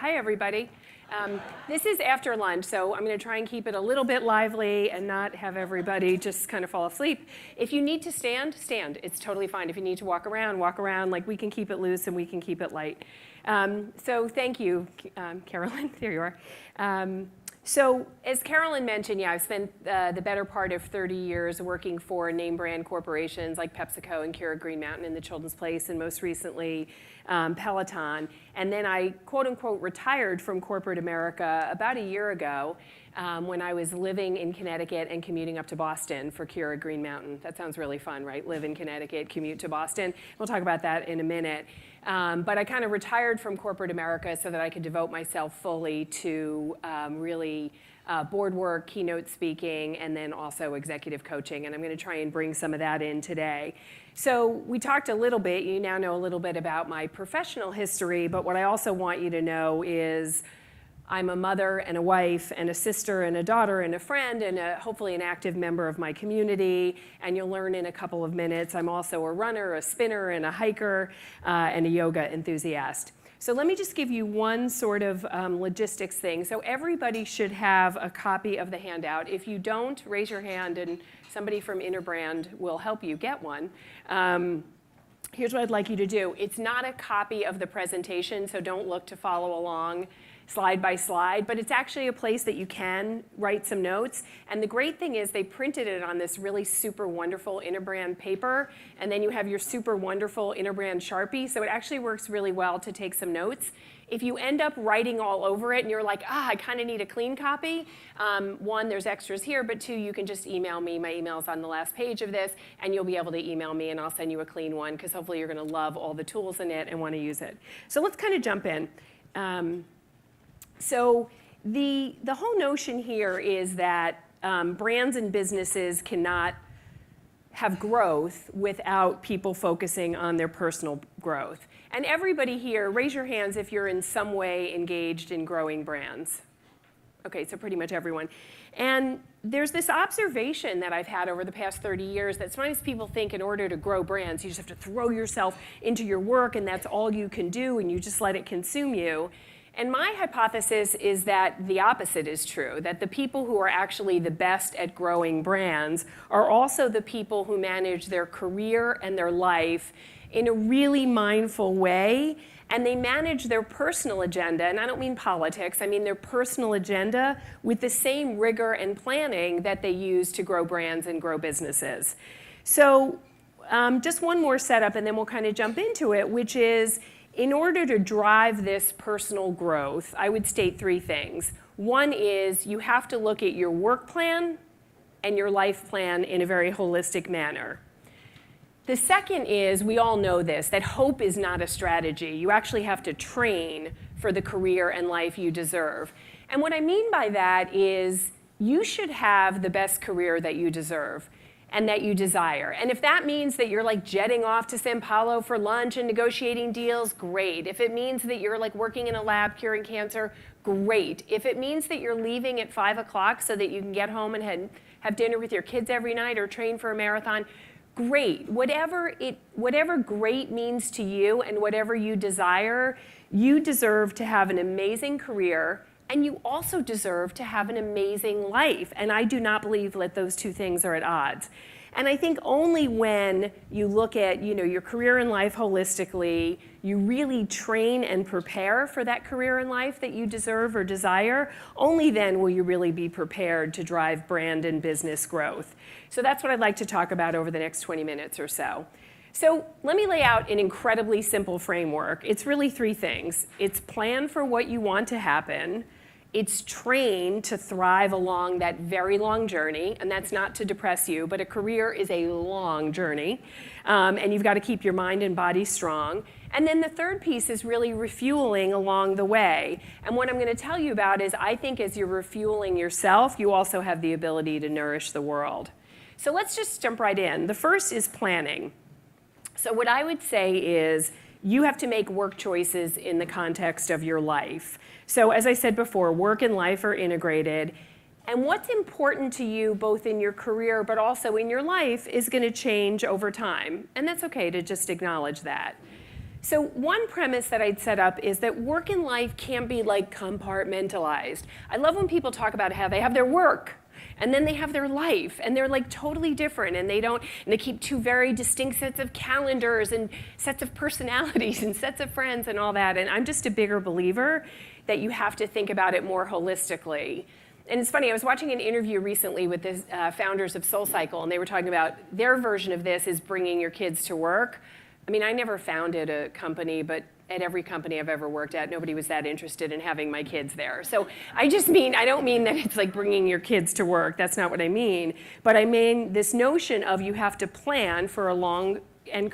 Hi, everybody. This is after lunch, so I'm going to try and keep it a little bit lively and not have everybody just kind of fall asleep. If you need to stand, stand. It's totally fine. If you need to walk around, walk around. Like, we can keep it loose and we can keep it light. So thank you, Carolyn. There you are. So as Carolyn mentioned, yeah, I've spent the better part of 30 years working for name brand corporations like PepsiCo and Keurig Green Mountain and The Children's Place, and most recently Peloton. And then I, quote unquote, retired from corporate America about a year ago when I was living in Connecticut and commuting up to Boston for Keurig Green Mountain. That sounds really fun, right? Live in Connecticut, commute to Boston. We'll talk about that in a minute. But I kind of retired from corporate America so that I could devote myself fully to really board work, keynote speaking, and then also executive coaching. And I'm going to try and bring some of that in today. So we talked a little bit, you now know a little bit about my professional history, but what I also want you to know is I'm a mother and a wife and a sister and a daughter and a friend and hopefully an active member of my community. And you'll learn in a couple of minutes, I'm also a runner, a spinner, and a hiker, and a yoga enthusiast. So let me just give you one sort of logistics thing. So everybody should have a copy of the handout. If you don't, raise your hand and somebody from Interbrand will help you get one. Here's what I'd like you to do. It's not a copy of the presentation, so don't look to follow along slide by slide, but it's actually a place that you can write some notes. And the great thing is they printed it on this really super wonderful Interbrand paper, and then you have your super wonderful Interbrand Sharpie, so it actually works really well to take some notes. If you end up writing all over it and you're like, I kind of need a clean copy, one, there's extras here, but two, you can just email me. My email's on the last page of this, and you'll be able to email me, and I'll send you a clean one, because hopefully you're going to love all the tools in it and want to use it. So let's kind of jump in. So the whole notion here is that brands and businesses cannot have growth without people focusing on their personal growth. And everybody here, raise your hands if you're in some way engaged in growing brands. Okay, so pretty much everyone. And there's this observation that I've had over the past 30 years that sometimes people think in order to grow brands, you just have to throw yourself into your work and that's all you can do and you just let it consume you. And my hypothesis is that the opposite is true, that the people who are actually the best at growing brands are also the people who manage their career and their life in a really mindful way, and they manage their personal agenda, and I don't mean politics, I mean their personal agenda with the same rigor and planning that they use to grow brands and grow businesses. So just one more setup, and then we'll kind of jump into it, which is, in order to drive this personal growth, I would state three things. One is you have to look at your work plan and your life plan in a very holistic manner. The second is, we all know this, that hope is not a strategy. You actually have to train for the career and life you deserve. And what I mean by that is you should have the best career that you deserve and that you desire. And if that means that you're like jetting off to Sao Paulo for lunch and negotiating deals, great. If it means that you're like working in a lab curing cancer, great. If it means that you're leaving at 5 o'clock so that you can get home and have dinner with your kids every night or train for a marathon, great. Whatever great means to you and whatever you desire, you deserve to have an amazing career, and you also deserve to have an amazing life. And I do not believe that those two things are at odds. And I think only when you look at your career and life holistically, you really train and prepare for that career and life that you deserve or desire, only then will you really be prepared to drive brand and business growth. So that's what I'd like to talk about over the next 20 minutes or so. So let me lay out an incredibly simple framework. It's really three things. It's plan for what you want to happen. It's train to thrive along that very long journey, and that's not to depress you, but a career is a long journey, and you've got to keep your mind and body strong. And then the third piece is really refueling along the way. And what I'm going to tell you about is I think as you're refueling yourself, you also have the ability to nourish the world. So let's just jump right in. The first is planning. So what I would say is you have to make work choices in the context of your life. So as I said before, work and life are integrated. And what's important to you both in your career but also in your life is going to change over time. And that's okay to just acknowledge that. So one premise that I'd set up is that work and life can't be like compartmentalized. I love when people talk about how they have their work and then they have their life, and they're like totally different, and they keep two very distinct sets of calendars and sets of personalities and sets of friends and all that. And I'm just a bigger believer that you have to think about it more holistically. And it's funny, I was watching an interview recently with the founders of SoulCycle, and they were talking about their version of this is bringing your kids to work. I mean, I never founded a company, but at every company I've ever worked at, nobody was that interested in having my kids there. So I don't mean that it's like bringing your kids to work. That's not what I mean. But I mean this notion of you have to plan for a long and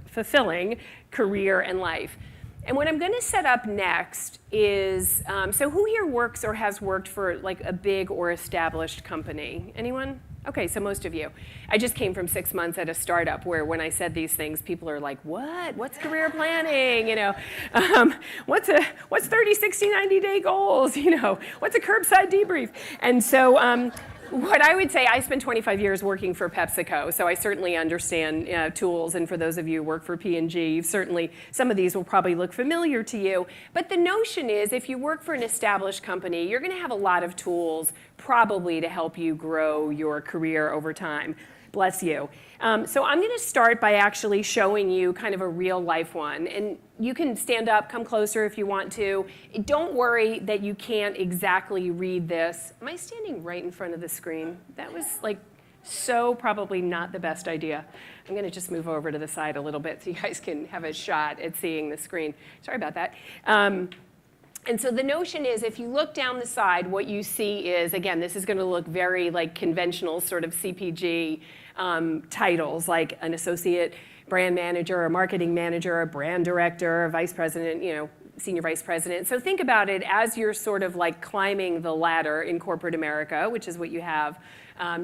fulfilling career and life. And what I'm going to set up next is, so who here works or has worked for like a big or established company? Anyone? Okay, so most of you. I just came from 6 months at a startup where when I said these things, people are like, what? What's career planning? You know, what's 30, 60, 90-day goals? You know, what's a curbside debrief? And so what I would say, I spent 25 years working for PepsiCo, so I certainly understand tools. And for those of you who work for P&G, certainly some of these will probably look familiar to you. But the notion is, if you work for an established company, you're going to have a lot of tools probably to help you grow your career over time. Bless you. So I'm going to start by actually showing you kind of a real life one. And you can stand up, come closer if you want to. Don't worry that you can't exactly read this. Am I standing right in front of the screen? That was like so probably not the best idea. I'm going to just move over to the side a little bit so you guys can have a shot at seeing the screen. Sorry about that. And so the notion is, if you look down the side, what you see is, again, this is going to look very like conventional sort of CPG titles, like an associate brand manager, a marketing manager, a brand director, a vice president, you know, senior vice president. So think about it as you're sort of like climbing the ladder in corporate America, which is what you have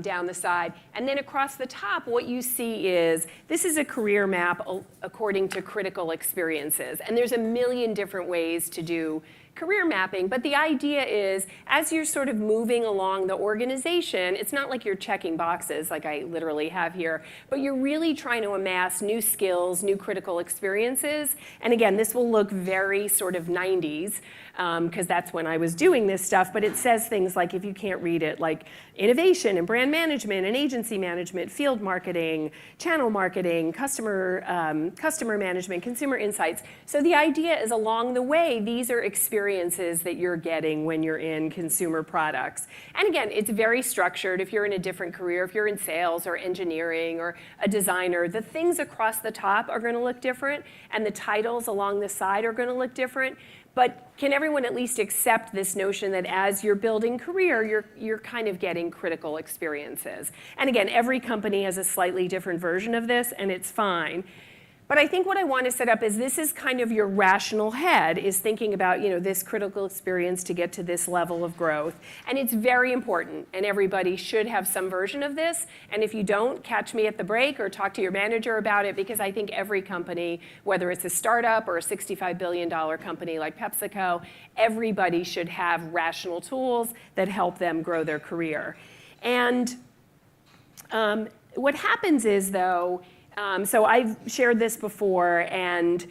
down the side. And then across the top, what you see is, this is a career map according to critical experiences. And there's a million different ways to do career mapping, but the idea is, as you're sort of moving along the organization, it's not like you're checking boxes like I literally have here, but you're really trying to amass new skills, new critical experiences. And again, this will look very sort of 90s, because that's when I was doing this stuff, but it says things like, if you can't read it, like innovation and brand management and agency management, field marketing, channel marketing, customer management, consumer insights. So the idea is, along the way, these are experiences that you're getting when you're in consumer products. And again, it's very structured. If you're in a different career, if you're in sales or engineering or a designer, the things across the top are going to look different, and the titles along the side are going to look different. But can everyone at least accept this notion that as you're building career, you're kind of getting critical experiences? And again, every company has a slightly different version of this, and it's fine. But I think what I want to set up is, this is kind of your rational head, is thinking about, you know, this critical experience to get to this level of growth. And it's very important, and everybody should have some version of this. And if you don't, catch me at the break or talk to your manager about it, because I think every company, whether it's a startup or a $65 billion company like PepsiCo, everybody should have rational tools that help them grow their career. And what happens is, though, so I've shared this before, and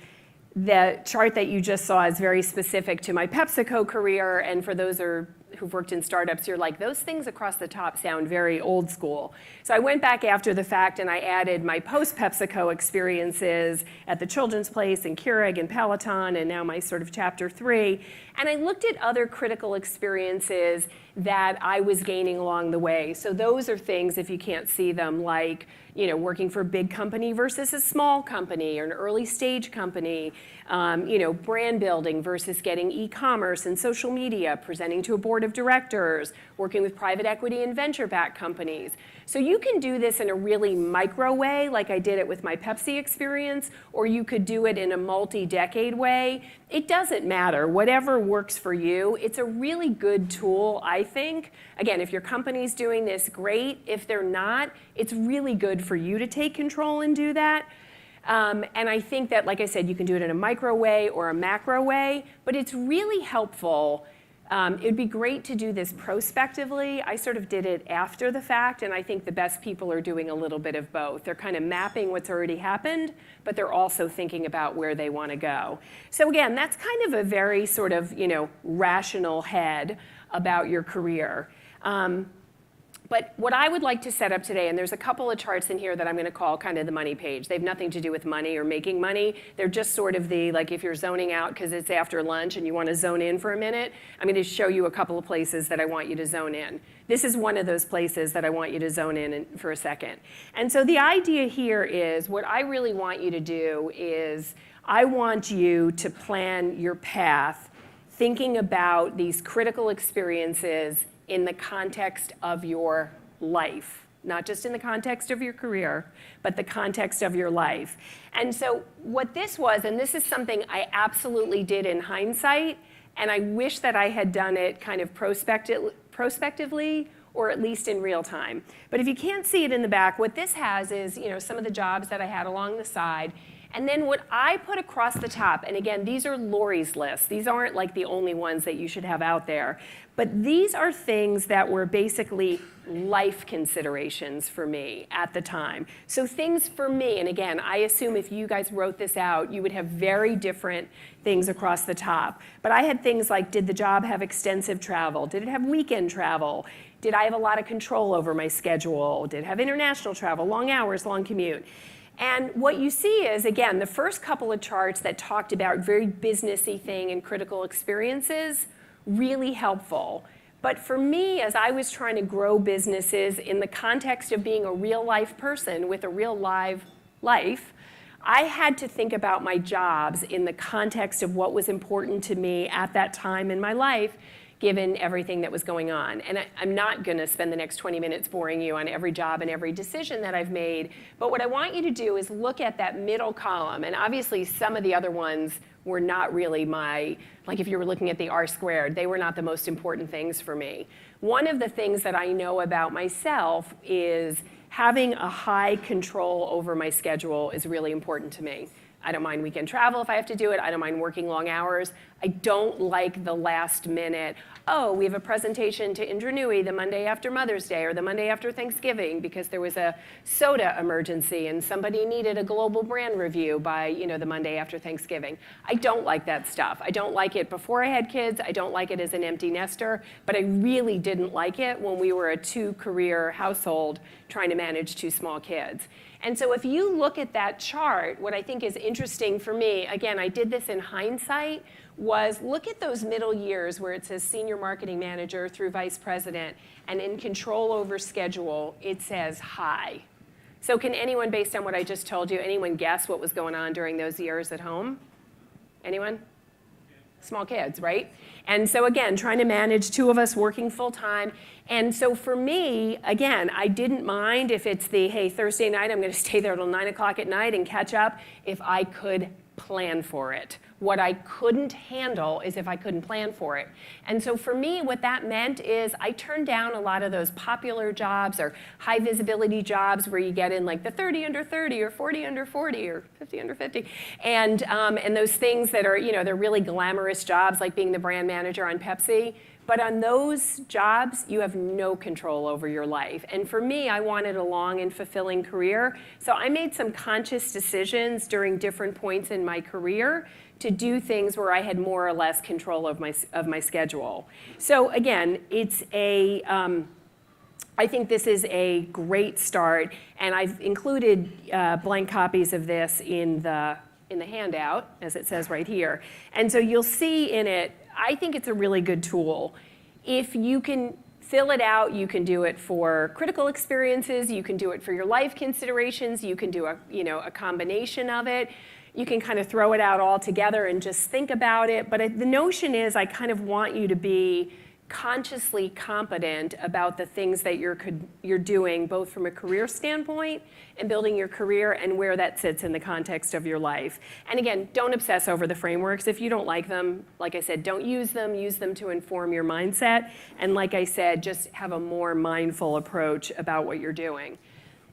the chart that you just saw is very specific to my PepsiCo career. And for those who've worked in startups, you're like, those things across the top sound very old school. So I went back after the fact and I added my post-PepsiCo experiences at the Children's Place and Keurig and Peloton, and now my sort of chapter 3. And I looked at other critical experiences that I was gaining along the way. So those are things, if you can't see them, like, you know, working for a big company versus a small company or an early stage company, you know, brand building versus getting e-commerce and social media, presenting to a board of directors, working with private equity and venture-backed companies. So you can do this in a really micro way, like I did it with my Pepsi experience, or you could do it in a multi-decade way. It doesn't matter. Whatever works for you. It's a really good tool, I think. Again, if your company's doing this, great. If they're not, it's really good for you to take control and do that. And I think that, like I said, you can do it in a micro way or a macro way, but it's really helpful It would be great to do this prospectively. I sort of did it after the fact, and I think the best people are doing a little bit of both. They're kind of mapping what's already happened, but they're also thinking about where they want to go. So again, that's kind of a very sort of, rational head about your career. But what I would like to set up today, and there's a couple of charts in here that I'm going to call kind of the money page. They have nothing to do with money or making money. They're just sort of the, like if you're zoning out because it's after lunch and you want to zone in for a minute, I'm going to show you a couple of places that I want you to zone in. This is one of those places that I want you to zone in for a second. And so the idea here is what I really want you to do is I want you to plan your path thinking about these critical experiences in the context of your life, not just in the context of your career, but the context of your life. And so what this was, and this is something I absolutely did in hindsight, and I wish that I had done it kind of prospectively or at least in real time. But if you can't see it in the back, what this has is some of the jobs that I had along the side. And then what I put across the top, and again, these are Lori's lists. These aren't like the only ones that you should have out there. But these are things that were basically life considerations for me at the time. So things for me, and again, I assume if you guys wrote this out, you would have very different things across the top. But I had things like, did the job have extensive travel? Did it have weekend travel? Did I have a lot of control over my schedule? Did it have international travel, long hours, long commute? And what you see is, again, the first couple of charts that talked about very businessy thing and critical experiences, really helpful. But for me, as I was trying to grow businesses in the context of being a real life person with a real live life, I had to think about my jobs in the context of what was important to me at that time in my life, given everything that was going on. And I'm not going to spend the next 20 minutes boring you on every job and every decision that I've made. But what I want you to do is look at that middle column. And obviously, some of the other ones were not really like if you were looking at the R squared, they were not the most important things for me. One of the things that I know about myself is having a high control over my schedule is really important to me. I don't mind weekend travel if I have to do it. I don't mind working long hours. I don't like the last minute, oh, we have a presentation to Indra Nooyi the Monday after Mother's Day or the Monday after Thanksgiving because there was a soda emergency and somebody needed a global brand review by the Monday after Thanksgiving. I don't like that stuff. I don't like it before I had kids. I don't like it as an empty nester, but I really didn't like it when we were a two-career household trying to manage two small kids. And so if you look at that chart, what I think is interesting for me, again, I did this in hindsight, was look at those middle years where it says senior marketing manager through vice president, and in control over schedule, it says high. So can anyone, based on what I just told you, anyone guess what was going on during those years at home? Anyone? Small kids, right? And so again, trying to manage two of us working full time. And so for me, again, I didn't mind if it's the, hey, Thursday night, I'm going to stay there till 9 o'clock at night and catch up if I could plan for it. What I couldn't handle is if I couldn't plan for it. And so for me, what that meant is I turned down a lot of those popular jobs or high visibility jobs where you get in like the 30 under 30 or 40 under 40 or 50 under 50. And those things that are, they're really glamorous jobs like being the brand manager on Pepsi. But on those jobs, you have no control over your life. And for me, I wanted a long and fulfilling career. So I made some conscious decisions during different points in my career to do things where I had more or less control of my schedule. So again, it's I think this is a great start. And I've included blank copies of this in the handout, as it says right here. And so you'll see in it, I think it's a really good tool. If you can fill it out, you can do it for critical experiences, you can do it for your life considerations, you can do a combination of it. You can kind of throw it out all together and just think about it. But the notion is I kind of want you to be consciously competent about the things that you're doing, both from a career standpoint and building your career and where that sits in the context of your life. And again, don't obsess over the frameworks. If you don't like them, like I said, don't use them. Use them to inform your mindset. And like I said, just have a more mindful approach about what you're doing.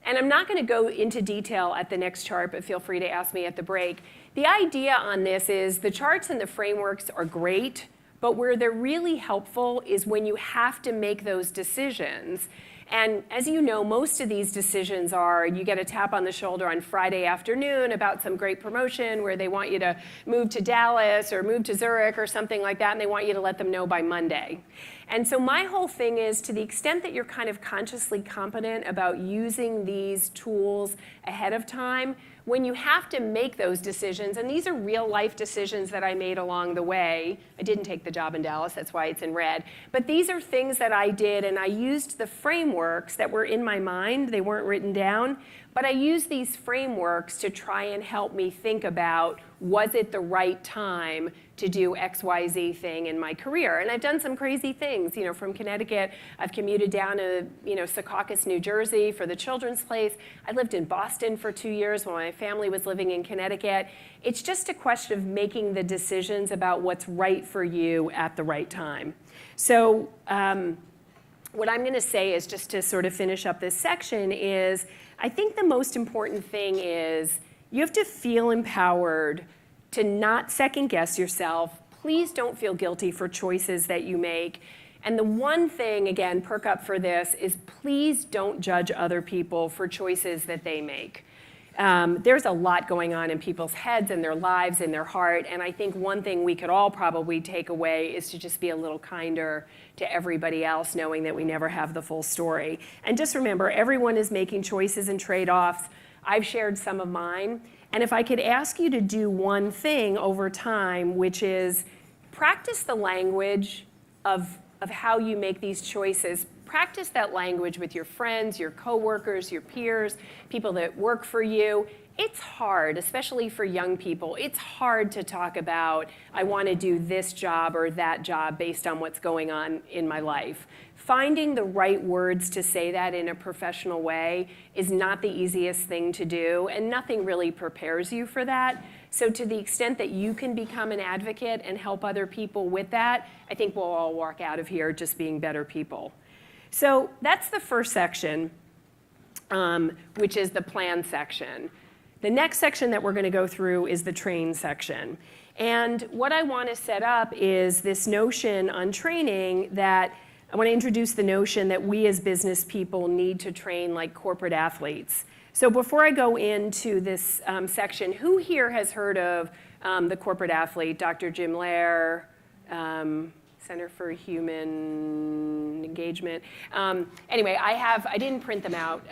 And I'm not going to go into detail at the next chart, but feel free to ask me at the break. The idea on this is the charts and the frameworks are great, But where they're really helpful is when you have to make those decisions. And as you know, most of these decisions are you get a tap on the shoulder on Friday afternoon about some great promotion where they want you to move to Dallas or move to Zurich or something like that, and they want you to let them know by Monday. And so my whole thing is, to the extent that you're kind of consciously competent about using these tools ahead of time, when you have to make those decisions, and these are real life decisions that I made along the way. I didn't take the job in Dallas, that's why it's in red. But these are things that I did, and I used the frameworks that were in my mind. They weren't written down. But I used these frameworks to try and help me think about, was it the right time to do XYZ thing in my career? And I've done some crazy things. From Connecticut, I've commuted down to Secaucus, New Jersey for the Children's Place. I lived in Boston for 2 years when my family was living in Connecticut. It's just a question of making the decisions about what's right for you at the right time. So what I'm going to say is, just to sort of finish up this section, is I think the most important thing is you have to feel empowered to not second guess yourself. Please don't feel guilty for choices that you make. And the one thing, again, perk up for this, is please don't judge other people for choices that they make. There's a lot going on in people's heads and their lives and their heart, and I think one thing we could all probably take away is to just be a little kinder to everybody else, knowing that we never have the full story. And just remember, everyone is making choices and trade-offs. I've shared some of mine, and if I could ask you to do one thing over time, which is practice the language of how you make these choices. Practice that language with your friends, your coworkers, your peers, people that work for you. It's hard, especially for young people. It's hard to talk about, I want to do this job or that job based on what's going on in my life. Finding the right words to say that in a professional way is not the easiest thing to do, and nothing really prepares you for that. So to the extent that you can become an advocate and help other people with that, I think we'll all walk out of here just being better people. So that's the first section, which is the plan section. The next section that we're going to go through is the train section. And what I want to set up is this notion on training that I want to introduce the notion that we as business people need to train like corporate athletes. So before I go into this section, who here has heard of the corporate athlete, Dr. Jim Loehr, Center for Human Engagement? Anyway, I didn't print them out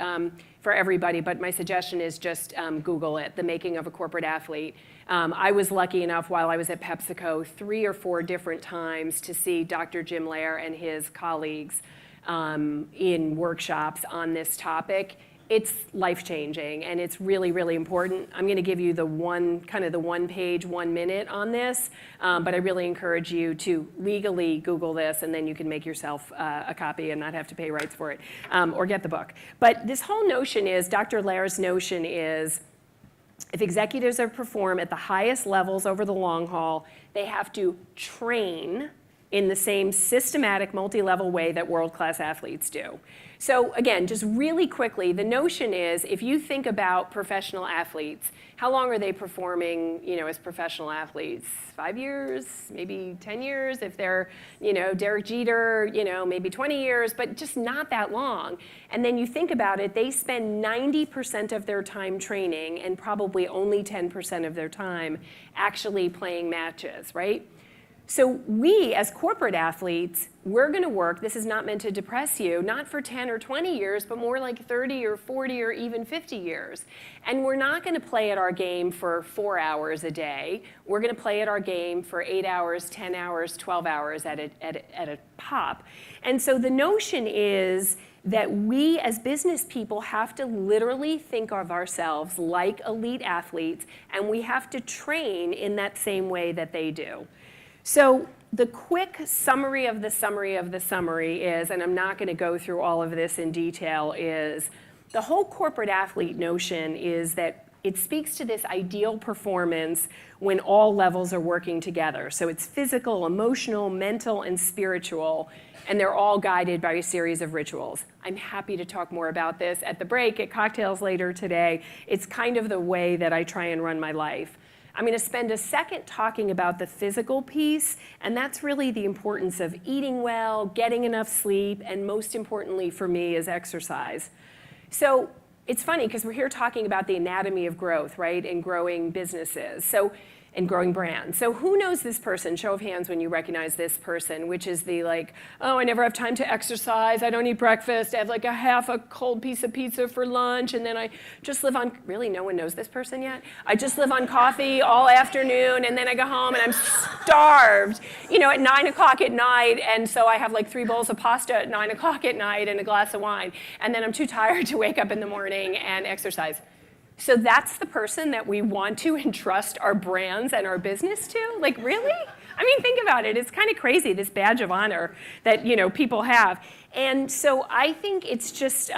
for everybody, but my suggestion is just Google it, the making of a corporate athlete. I was lucky enough while I was at PepsiCo 3 or 4 different times to see Dr. Jim Loehr and his colleagues in workshops on this topic. It's life-changing, and it's really, really important. I'm going to give you the one page, 1 minute on this, but I really encourage you to legally Google this, and then you can make yourself a copy and not have to pay rights for it, or get the book. But this whole notion is, Dr. Loehr's notion is, if executives are perform at the highest levels over the long haul, they have to train in the same systematic, multi-level way that world-class athletes do. So again, just really quickly, the notion is, if you think about professional athletes, how long are they performing, as professional athletes? 5 years, maybe 10 years, if they're, Derek Jeter, maybe 20 years, but just not that long. And then you think about it, they spend 90% of their time training and probably only 10% of their time actually playing matches, right? So we, as corporate athletes, we're going to work, this is not meant to depress you, not for 10 or 20 years, but more like 30 or 40 or even 50 years. And we're not going to play at our game for 4 hours a day. We're going to play at our game for 8 hours, 10 hours, 12 hours at a pop. And so the notion is that we as business people have to literally think of ourselves like elite athletes, and we have to train in that same way that they do. So the quick summary of the summary of the summary is, and I'm not going to go through all of this in detail, is the whole corporate athlete notion is that it speaks to this ideal performance when all levels are working together. So it's physical, emotional, mental, and spiritual, and they're all guided by a series of rituals. I'm happy to talk more about this at the break, at cocktails later today. It's kind of the way that I try and run my life. I'm going to spend a second talking about the physical piece, and that's really the importance of eating well, getting enough sleep, and most importantly for me is exercise. So it's funny because we're here talking about the anatomy of growth, right, and growing businesses. And growing brands. So who knows this person? Show of hands when you recognize this person, which is the like, oh, I never have time to exercise. I don't eat breakfast. I have like a half a cold piece of pizza for lunch. And then I just live on, really, no one knows this person yet? I just live on coffee all afternoon. And then I go home and I'm starved, at 9 o'clock at night. And so I have like 3 bowls of pasta at 9 o'clock at night and a glass of wine. And then I'm too tired to wake up in the morning and exercise. So that's the person that we want to entrust our brands and our business to? Like, really? I mean, think about it. It's kind of crazy, this badge of honor that, people have. And so I think it's just,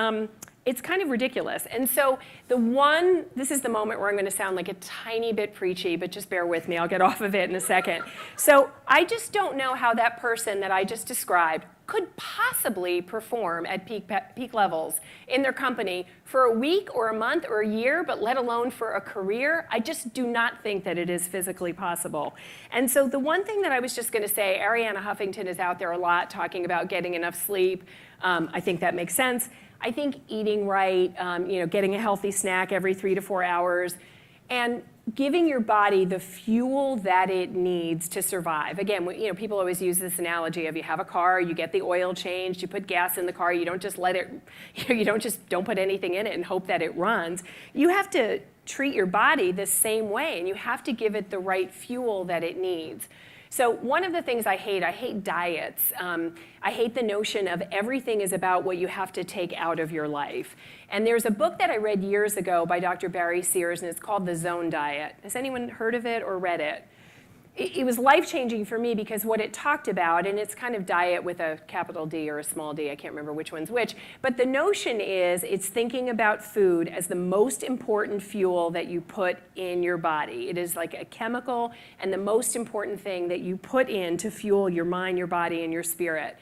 it's kind of ridiculous. And so this is the moment where I'm going to sound like a tiny bit preachy, but just bear with me. I'll get off of it in a second. So I just don't know how that person that I just described could possibly perform at peak levels in their company for a week or a month or a year, but let alone for a career. I just do not think that it is physically possible. And so the one thing that I was just going to say, Arianna Huffington is out there a lot talking about getting enough sleep. I think that makes sense. I think eating right, getting a healthy snack every 3 to 4 hours, and giving your body the fuel that it needs to survive. Again, people always use this analogy of you have a car, you get the oil changed, you put gas in the car, you don't just let it, don't put anything in it and hope that it runs. You have to treat your body the same way, and you have to give it the right fuel that it needs. So one of the things I hate diets. I hate the notion of everything is about what you have to take out of your life. And there's a book that I read years ago by Dr. Barry Sears, and it's called The Zone Diet. Has anyone heard of it or read it? It was life-changing for me because what it talked about, and it's kind of diet with a capital D or a small d, I can't remember which one's which, but the notion is it's thinking about food as the most important fuel that you put in your body. It is like a chemical and the most important thing that you put in to fuel your mind, your body, and your spirit.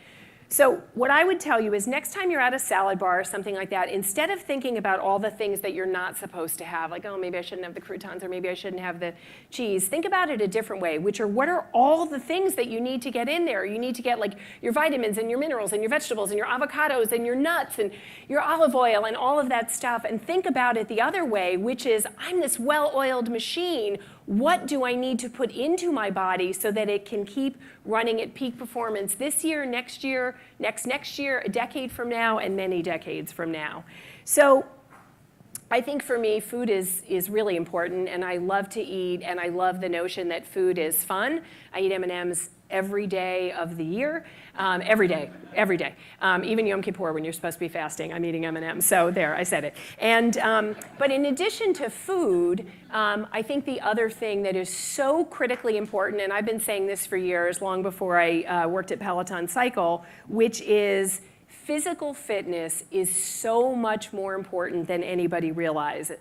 So what I would tell you is next time you're at a salad bar or something like that, instead of thinking about all the things that you're not supposed to have, like, oh, maybe I shouldn't have the croutons or maybe I shouldn't have the cheese, think about it a different way, which are what are all the things that you need to get in there? You need to get like your vitamins and your minerals and your vegetables and your avocados and your nuts and your olive oil and all of that stuff, and think about it the other way, which is I'm this well-oiled machine. What do I need to put into my body so that it can keep running at peak performance this year, next year, next year, a decade from now, and many decades from now? So I think for me, food is really important, and I love to eat, and I love the notion that food is fun. I eat M&Ms every day of the year, every day. Even Yom Kippur, when you're supposed to be fasting, I'm eating M&Ms. So there, I said it. And but in addition to food, I think the other thing that is so critically important, and I've been saying this for years, long before I worked at Peloton Cycle, which is physical fitness is so much more important than anybody realizes.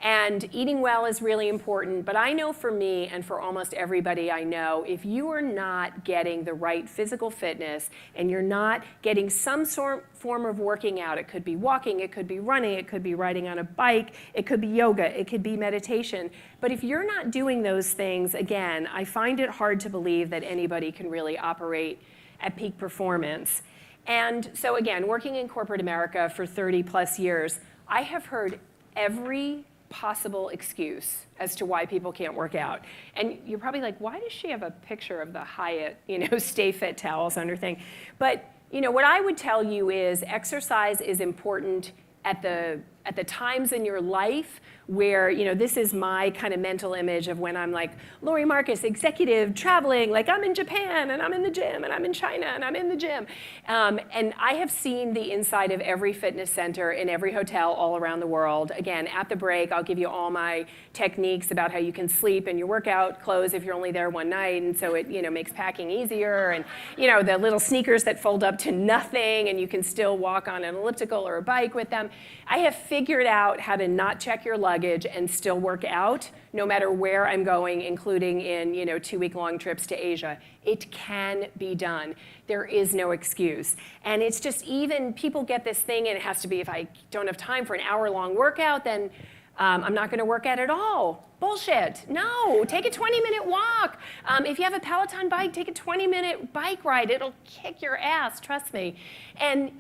And eating well is really important, but I know for me and for almost everybody I know, if you are not getting the right physical fitness and you're not getting some form of working out, it could be walking, it could be running, it could be riding on a bike, it could be yoga, it could be meditation. But if you're not doing those things, again, I find it hard to believe that anybody can really operate at peak performance. And so again, working in corporate America for 30 plus years, I have heard every possible excuse as to why people can't work out. And you're probably like, why does she have a picture of the Hyatt, Stay Fit towels on her thing? But what I would tell you is exercise is important at the times in your life where, this is my kind of mental image of when I'm like, Lori Marcus, executive, traveling, like I'm in Japan and I'm in the gym and I'm in China and I'm in the gym. And I have seen the inside of every fitness center in every hotel all around the world. Again, at the break, I'll give you all my techniques about how you can sleep in your workout clothes if you're only there one night, and so it, makes packing easier, and, the little sneakers that fold up to nothing and you can still walk on an elliptical or a bike with them. I have figured out how to not check your luggage and still work out no matter where I'm going, including in 2-week-long trips to Asia. It can be done. There is no excuse. And it's just even people get this thing, and it has to be if I don't have time for an hour-long workout, then I'm not going to work out at all. Bullshit. No, take a 20-minute walk. If you have a Peloton bike, take a 20-minute bike ride. It'll kick your ass, trust me.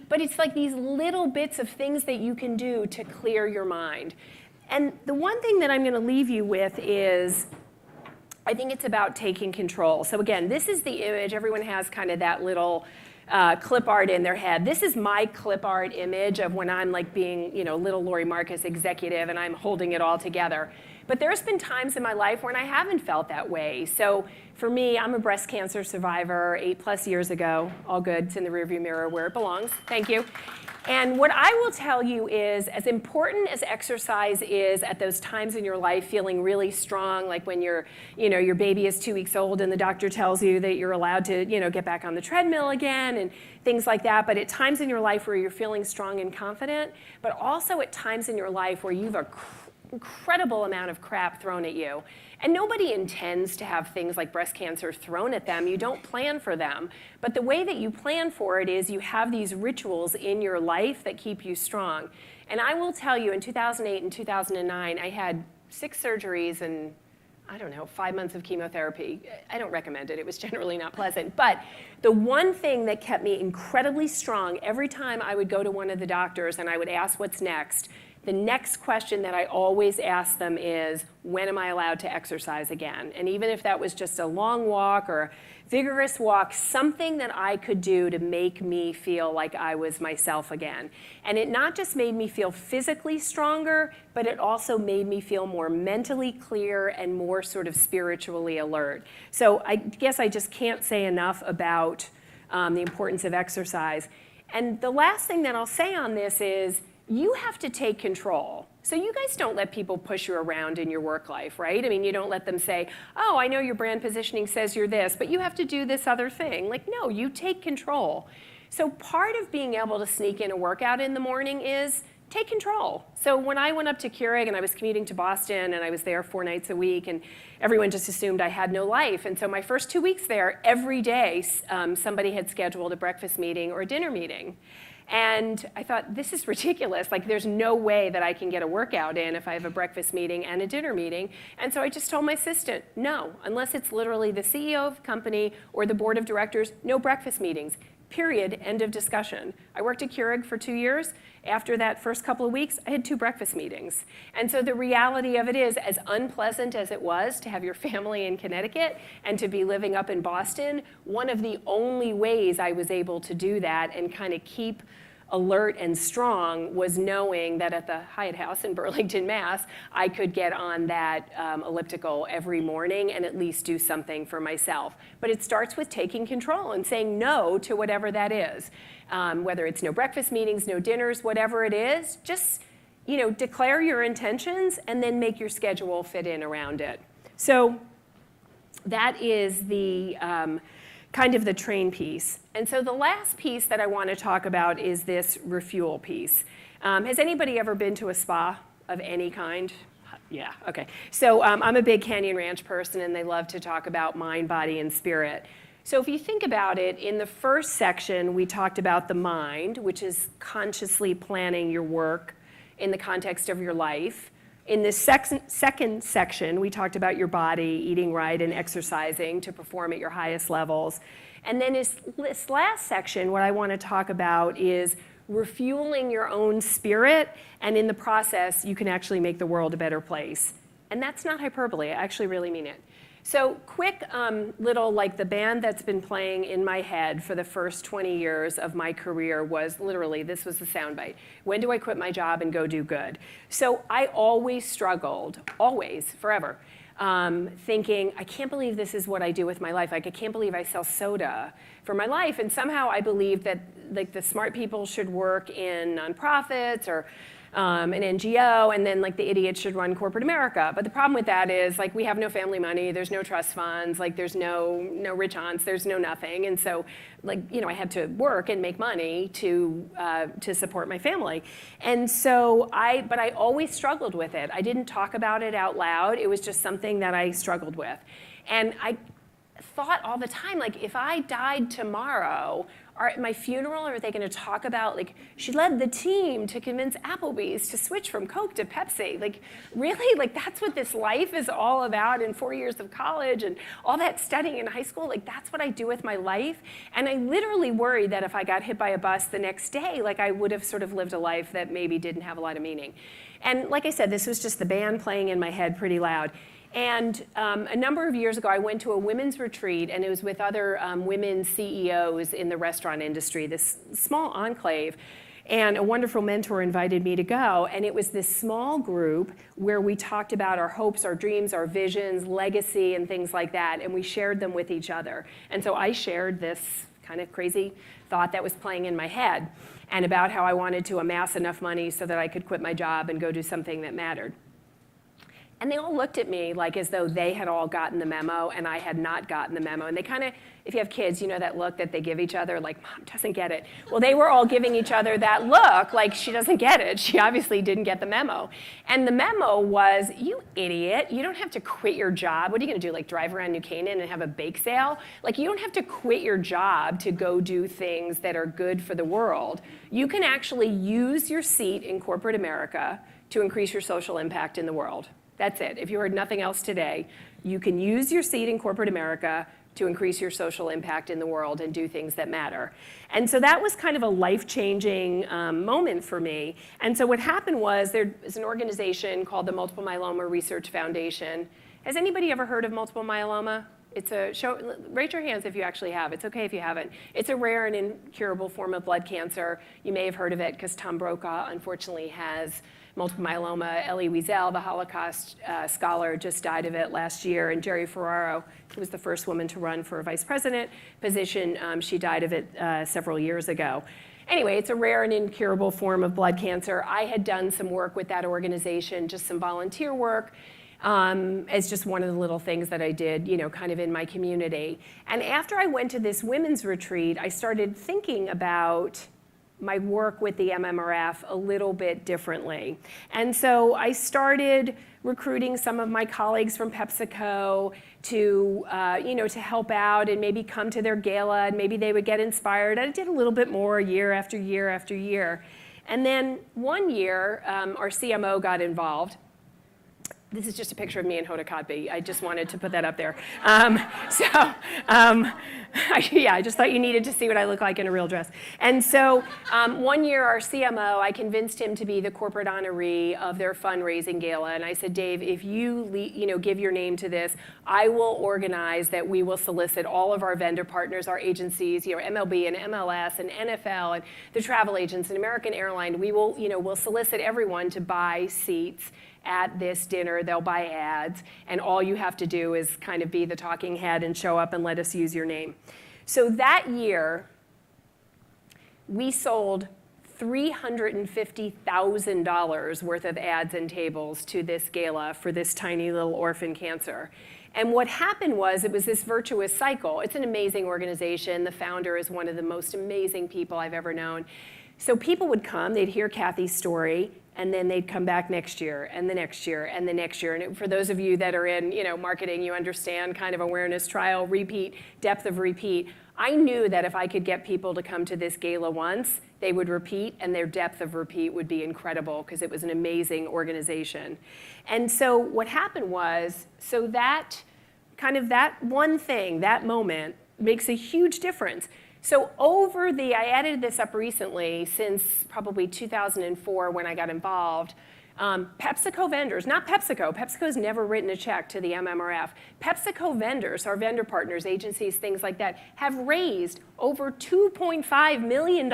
But it's like these little bits of things that you can do to clear your mind. And the one thing that I'm going to leave you with is, I think it's about taking control. So again, this is the image. Everyone has kind of that little clip art in their head. This is my clip art image of when I'm like being, little Lori Marcus executive and I'm holding it all together. But there's been times in my life when I haven't felt that way. So for me, I'm a breast cancer survivor 8+ years ago. All good, it's in the rearview mirror where it belongs. Thank you. And what I will tell you is, as important as exercise is at those times in your life feeling really strong, like when your baby is 2 weeks old and the doctor tells you that you're allowed to, get back on the treadmill again and things like that, but at times in your life where you're feeling strong and confident, but also at times in your life where you've incredible amount of crap thrown at you. And nobody intends to have things like breast cancer thrown at them. You don't plan for them. But the way that you plan for it is you have these rituals in your life that keep you strong. And I will tell you, in 2008 and 2009, I had 6 surgeries and 5 months of chemotherapy. I don't recommend it. It was generally not pleasant. But the one thing that kept me incredibly strong, every time I would go to one of the doctors and I would ask what's next, the next question that I always ask them is, when am I allowed to exercise again? And even if that was just a long walk or a vigorous walk, something that I could do to make me feel like I was myself again. And it not just made me feel physically stronger, but it also made me feel more mentally clear and more sort of spiritually alert. So I guess I just can't say enough about the importance of exercise. And the last thing that I'll say on this is, you have to take control. So you guys don't let people push you around in your work life, right? I mean, you don't let them say, oh, I know your brand positioning says you're this, but you have to do this other thing. Like, no, you take control. So part of being able to sneak in a workout in the morning is take control. So when I went up to Keurig and I was commuting to Boston and I was there 4 nights a week and everyone just assumed I had no life. And so my first 2 weeks there, every day somebody had scheduled a breakfast meeting or a dinner meeting. And I thought, this is ridiculous. Like, there's no way that I can get a workout in if I have a breakfast meeting and a dinner meeting. And so I just told my assistant, no, unless it's literally the CEO of the company or the board of directors, no breakfast meetings. Period. End of discussion. I worked at Keurig for 2 years. After that first couple of weeks, I had 2 breakfast meetings. And so the reality of it is, as unpleasant as it was to have your family in Connecticut and to be living up in Boston, one of the only ways I was able to do that and kind of keep alert and strong was knowing that at the Hyatt House in Burlington, Mass, I could get on that elliptical every morning and at least do something for myself. But it starts with taking control and saying no to whatever that is. Whether it's no breakfast meetings, no dinners, whatever it is, just declare your intentions and then make your schedule fit in around it. So that is the kind of the train piece. And so the last piece that I want to talk about is this refuel piece. Has anybody ever been to a spa of any kind? Yeah, okay. So I'm a big Canyon Ranch person, and they love to talk about mind, body, and spirit. So if you think about it, in the first section, we talked about the mind, which is consciously planning your work in the context of your life. In the second section, we talked about your body, eating right and exercising to perform at your highest levels. And then this last section, what I want to talk about is refueling your own spirit, and in the process, you can actually make the world a better place. And that's not hyperbole, I actually really mean it. So quick little, like the band that's been playing in my head for the first 20 years of my career was literally, this was the soundbite. When do I quit my job and go do good? So I always struggled, always, forever, thinking, I can't believe this is what I do with my life. Like, I can't believe I sell soda for my life. And somehow I believed that like the smart people should work in nonprofits or an NGO, and then like the idiots should run corporate America. But the problem with that is like we have no family money, there's no trust funds, like there's no rich aunts, there's no nothing. And so like, I had to work and make money to support my family. And so but I always struggled with it. I didn't talk about it out loud. It was just something that I struggled with. And I thought all the time, like, if I died tomorrow, at my funeral, are they going to talk about, like, she led the team to convince Applebee's to switch from Coke to Pepsi? Like, really? Like, that's what this life is all about in 4 years of college and all that studying in high school? Like, that's what I do with my life? And I literally worried that if I got hit by a bus the next day, like, I would have sort of lived a life that maybe didn't have a lot of meaning. And like I said, this was just the band playing in my head pretty loud. And a number of years ago, I went to a women's retreat, and it was with other women CEOs in the restaurant industry, this small enclave. And a wonderful mentor invited me to go. And it was this small group where we talked about our hopes, our dreams, our visions, legacy, and things like that. And we shared them with each other. And so I shared this kind of crazy thought that was playing in my head, and about how I wanted to amass enough money so that I could quit my job and go do something that mattered. And they all looked at me like as though they had all gotten the memo and I had not gotten the memo. And they kind of, if you have kids, you know that look that they give each other, like, Mom doesn't get it. Well, they were all giving each other that look, like, she doesn't get it. She obviously didn't get the memo. And the memo was, you idiot, you don't have to quit your job. What are you going to do, like drive around New Canaan and have a bake sale? Like, you don't have to quit your job to go do things that are good for the world. You can actually use your seat in corporate America to increase your social impact in the world. That's it. If you heard nothing else today, you can use your seat in corporate America to increase your social impact in the world and do things that matter. And so that was kind of a life-changing moment for me. And so what happened was there is an organization called the Multiple Myeloma Research Foundation. Has anybody ever heard of multiple myeloma? It's a show, raise your hands if you actually have. It's okay if you haven't. It's a rare and incurable form of blood cancer. You may have heard of it because Tom Brokaw, unfortunately, has multiple myeloma. Elie Wiesel, the Holocaust scholar, just died of it last year. And Jerry Ferraro, who was the first woman to run for a vice president position, she died of it several years ago. Anyway, it's a rare and incurable form of blood cancer. I had done some work with that organization, just some volunteer work, as just one of the little things that I did, you know, kind of in my community. And after I went to this women's retreat, I started thinking about my work with the MMRF a little bit differently. And so I started recruiting some of my colleagues from PepsiCo to, to help out and maybe come to their gala, and maybe they would get inspired. I did a little bit more year after year after year. And then one year, our CMO got involved. This is just a picture of me and Hoda Kotb. I just wanted to put that up there. I just thought you needed to see what I look like in a real dress. And so one year, our CMO, I convinced him to be the corporate honoree of their fundraising gala. And I said, Dave, if you give your name to this, I will organize that we will solicit all of our vendor partners, our agencies, MLB and MLS and NFL and the travel agents and American Airlines. We will, we'll solicit everyone to buy seats at this dinner. They'll buy ads, and all you have to do is kind of be the talking head and show up and let us use your name. So that year, we sold $350,000 worth of ads and tables to this gala for this tiny little orphan cancer. And what happened was, it was this virtuous cycle. It's an amazing organization. The founder is one of the most amazing people I've ever known. So people would come, they'd hear Kathy's story, and then they'd come back next year, and the next year, and the next year. And for those of you that are in marketing, you understand kind of awareness, trial, repeat, depth of repeat. I knew that if I could get people to come to this gala once, they would repeat, and their depth of repeat would be incredible, because it was an amazing organization. And so what happened was, so that kind of that one thing, that moment, makes a huge difference. So I added this up recently, since probably 2004 when I got involved. PepsiCo vendors, not PepsiCo. PepsiCo's never written a check to the MMRF. PepsiCo vendors, our vendor partners, agencies, things like that, have raised over $2.5 million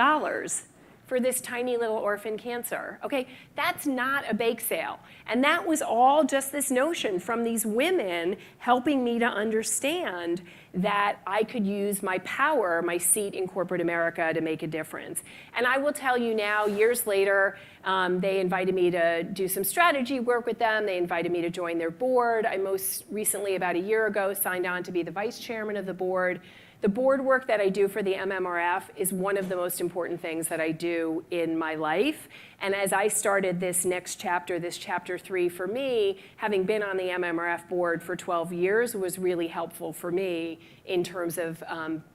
for this tiny little orphan cancer. Okay, that's not a bake sale. And that was all just this notion from these women helping me to understand that I could use my power, my seat in corporate America, to make a difference. And I will tell you now, years later, they invited me to do some strategy work with them. They invited me to join their board. I most recently, about a year ago, signed on to be the vice chairman of the board. The board work that I do for the MMRF is one of the most important things that I do in my life. And as I started this next chapter, this chapter 3 for me, having been on the MMRF board for 12 years was really helpful for me in terms of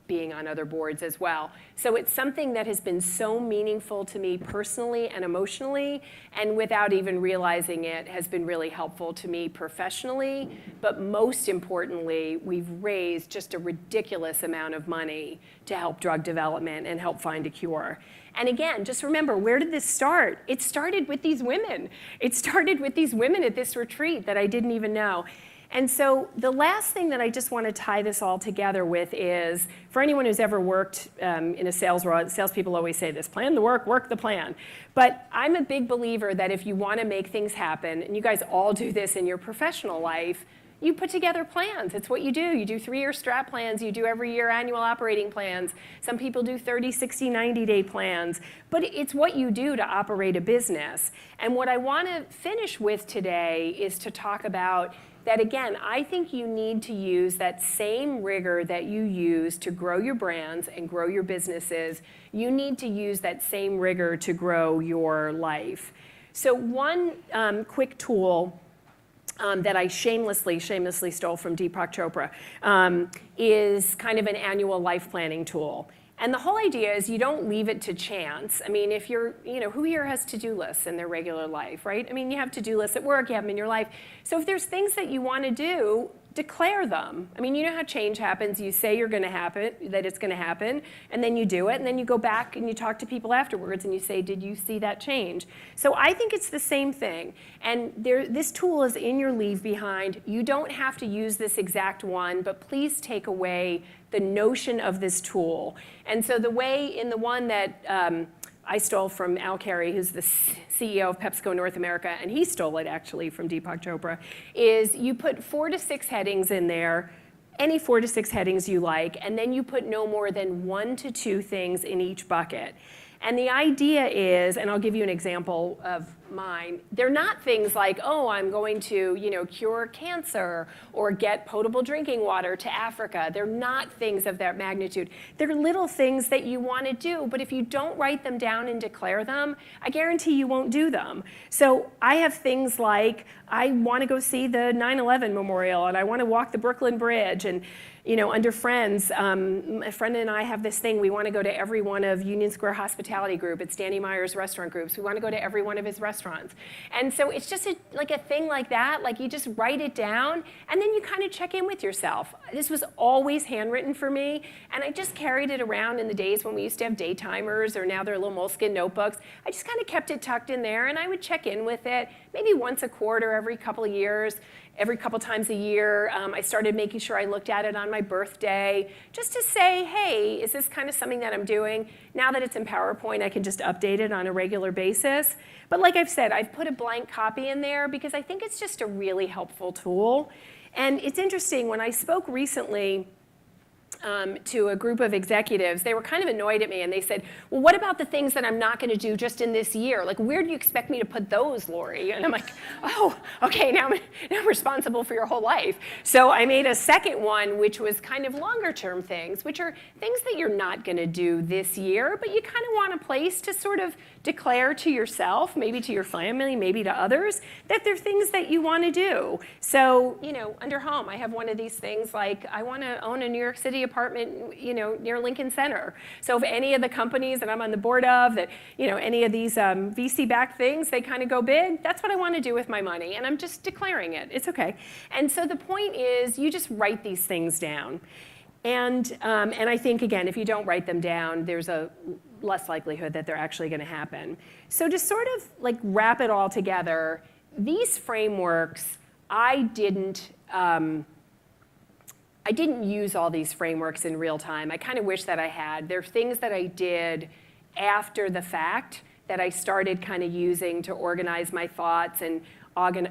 being on other boards as well. So it's something that has been so meaningful to me personally and emotionally, and without even realizing it, has been really helpful to me professionally. But most importantly, we've raised just a ridiculous amount of money to help drug development and help find a cure. And again, just remember, where did this start? It started with these women. It started with these women at this retreat that I didn't even know. And so the last thing that I just want to tie this all together with is, for anyone who's ever worked in a sales role, salespeople always say this, plan the work the plan. But I'm a big believer that if you want to make things happen, and you guys all do this in your professional life, you put together plans. It's what you do. You do 3-year strat plans. You do every year annual operating plans. Some people do 30, 60, 90-day plans. But it's what you do to operate a business. And what I want to finish with today is to talk about that, again, I think you need to use that same rigor that you use to grow your brands and grow your businesses. You need to use that same rigor to grow your life. So one quick tool that I shamelessly stole from Deepak Chopra is kind of an annual life planning tool. And the whole idea is you don't leave it to chance. I mean, if you're, who here has to-do lists in their regular life, right? I mean, you have to-do lists at work, you have them in your life. So if there's things that you want to do, declare them. I mean, you know how change happens. You say that it's going to happen, and then you do it, and then you go back and you talk to people afterwards and you say, did you see that change? So I think it's the same thing. And this tool is in your leave behind. You don't have to use this exact one, but please take away the notion of this tool. And so the way in the one that I stole from Al Carey, who's the CEO of PepsiCo North America, and he stole it actually from Deepak Chopra, is you put 4 to 6 headings in there, any 4 to 6 headings you like, and then you put no more than 1 to 2 things in each bucket. And the idea is, and I'll give you an example of mine, they're not things like, oh, I'm going to, cure cancer or get potable drinking water to Africa. They're not things of that magnitude. They're little things that you want to do, but if you don't write them down and declare them, I guarantee you won't do them. So I have things like, I want to go see the 9/11 memorial, and I want to walk the Brooklyn Bridge, and under friends, a friend and I have this thing. We want to go to every one of Union Square Hospitality Group. It's Danny Meyer's restaurant groups. We want to go to every one of his restaurants. And so it's just like a thing like that. Like you just write it down, and then you kind of check in with yourself. This was always handwritten for me, and I just carried it around in the days when we used to have day timers, or now they're little moleskin notebooks. I just kind of kept it tucked in there, and I would check in with it maybe once a quarter, every couple of years. Every couple times a year, I started making sure I looked at it on my birthday, just to say, hey, is this kind of something that I'm doing? Now that it's in PowerPoint, I can just update it on a regular basis. But like I've said, I've put a blank copy in there because I think it's just a really helpful tool. And it's interesting, when I spoke recently to a group of executives, they were kind of annoyed at me, and they said, well, what about the things that I'm not going to do just in this year? Like, where do you expect me to put those, Lori? And I'm like, oh, okay, now I'm responsible for your whole life. So I made a second one, which was kind of longer term things, which are things that you're not going to do this year, but you kind of want a place to sort of declare to yourself, maybe to your family, maybe to others, that they're things that you want to do. So, under home, I have one of these things like, I want to own a New York City apartment, near Lincoln Center. So if any of the companies that I'm on the board of, that, any of these VC-backed things, they kind of go big, that's what I want to do with my money, and I'm just declaring it. It's okay. And so the point is, you just write these things down. And I think, again, if you don't write them down, there's a less likelihood that they're actually going to happen. So to sort of like wrap it all together, these frameworks, I didn't use all these frameworks in real time. I kind of wish that I had. There are things that I did after the fact that I started kind of using to organize my thoughts and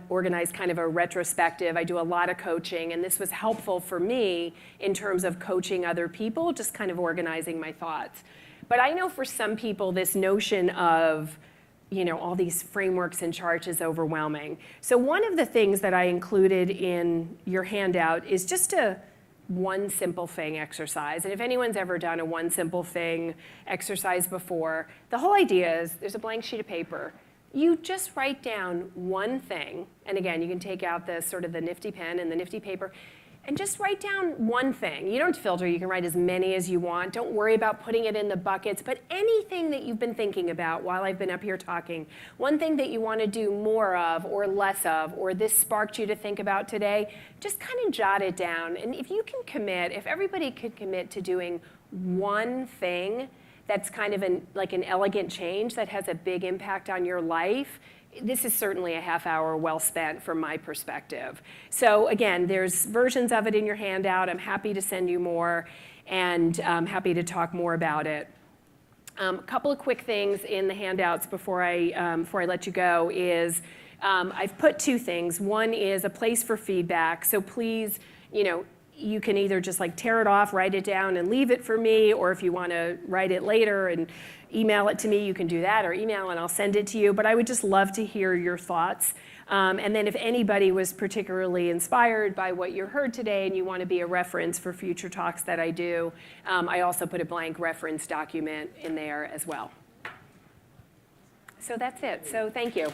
organize kind of a retrospective. I do a lot of coaching, and this was helpful for me in terms of coaching other people, just kind of organizing my thoughts. But I know for some people, this notion of all these frameworks and charts is overwhelming. So one of the things that I included in your handout is just a one simple thing exercise. And if anyone's ever done a one simple thing exercise before, the whole idea is there's a blank sheet of paper. You just write down one thing. And again, you can take out the sort of the nifty pen and the nifty paper. And just write down one thing. You don't filter, you can write as many as you want. Don't worry about putting it in the buckets, but anything that you've been thinking about while I've been up here talking, one thing that you want to do more of or less of, or this sparked you to think about today, just kind of jot it down. And if you can commit, if everybody could commit to doing one thing that's kind of like an elegant change that has a big impact on your life, this is certainly a half hour well spent from my perspective. So again, there's versions of it in your handout. I'm happy to send you more, and I'm happy to talk more about it. A couple of quick things in the handouts before I let you go is I've put two things. One is a place for feedback. So please, you can either just like tear it off, write it down, and leave it for me, or if you want to write it later and email it to me, you can do that, or email and I'll send it to you. But I would just love to hear your thoughts. And then if anybody was particularly inspired by what you heard today and you want to be a reference for future talks that I do, I also put a blank reference document in there as well. So that's it. So thank you.